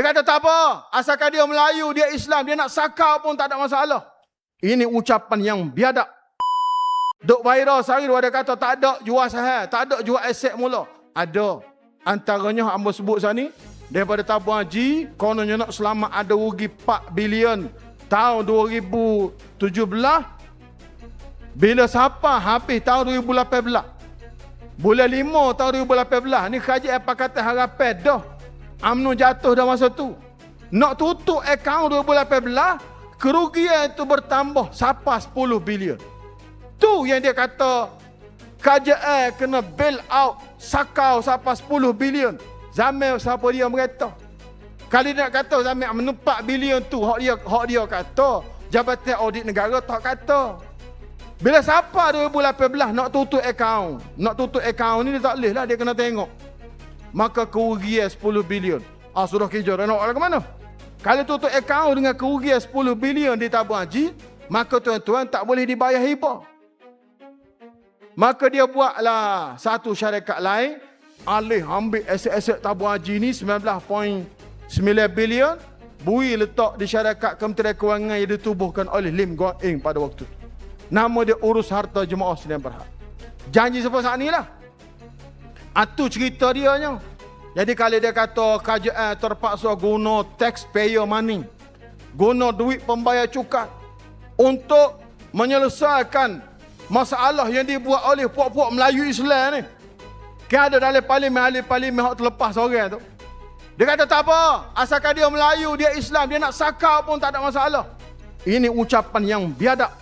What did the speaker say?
Dia kata tak apa, asalkan dia Melayu, dia Islam, dia nak sakau pun tak ada masalah. Ini ucapan yang biadab. Duk viral sehari dua dia kata tak ada jual saham, tak ada jual aset mula. Ada. Antaranya hamba sebut sini, daripada tabung haji, kononnya nak selamat ada rugi 4 bilion tahun 2017. Bila siapa habis tahun 2018. Bulan 5 tahun 2018 ni kerajaan Pakatan Harapan dah UMNO jatuh dah masa tu. Nak tutup akaun 2018, kerugian itu bertambah sampai 10 bilion. Tu yang dia kata kerajaan kena bail out sakau sampai 10 bilion. Zamir siapa dia berkata. Kalau dia nak kata Zamir menumpak bilion tu hak dia kata. Jabatan Audit Negara tak kata. Bila siapa 2018 nak tutup akaun. Nak tutup akaun ni dia tak boleh lah, dia kena tengok. Maka kerugian 10 bilion. Sudah kerja dah nak ke mana? Kalau tutup akaun dengan kerugian 10 bilion di tabung haji, maka tuan-tuan tak boleh dibayar hibah. Maka dia buatlah satu syarikat lain, alih ambil aset-aset tabung haji ni 19.9 bilion, bui letak di syarikat Kementerian Kewangan yang ditubuhkan oleh Lim Guan Eng pada waktu itu. Nama dia Urus Harta Jemaah Sdn Bhd. Janji seperti saat ni lah. Itu cerita dia nya. Jadi kalau dia kata kerajaan terpaksa guna taxpayer money, guna duit pembayar cukai untuk menyelesaikan masalah yang dibuat oleh puak-puak Melayu Islam ni. Kan ada dalam parlimen hak terlepas orang tu. Dia kata tak apa, asalkan dia Melayu, dia Islam, dia nak sakau pun tak ada masalah. Ini ucapan yang biadab.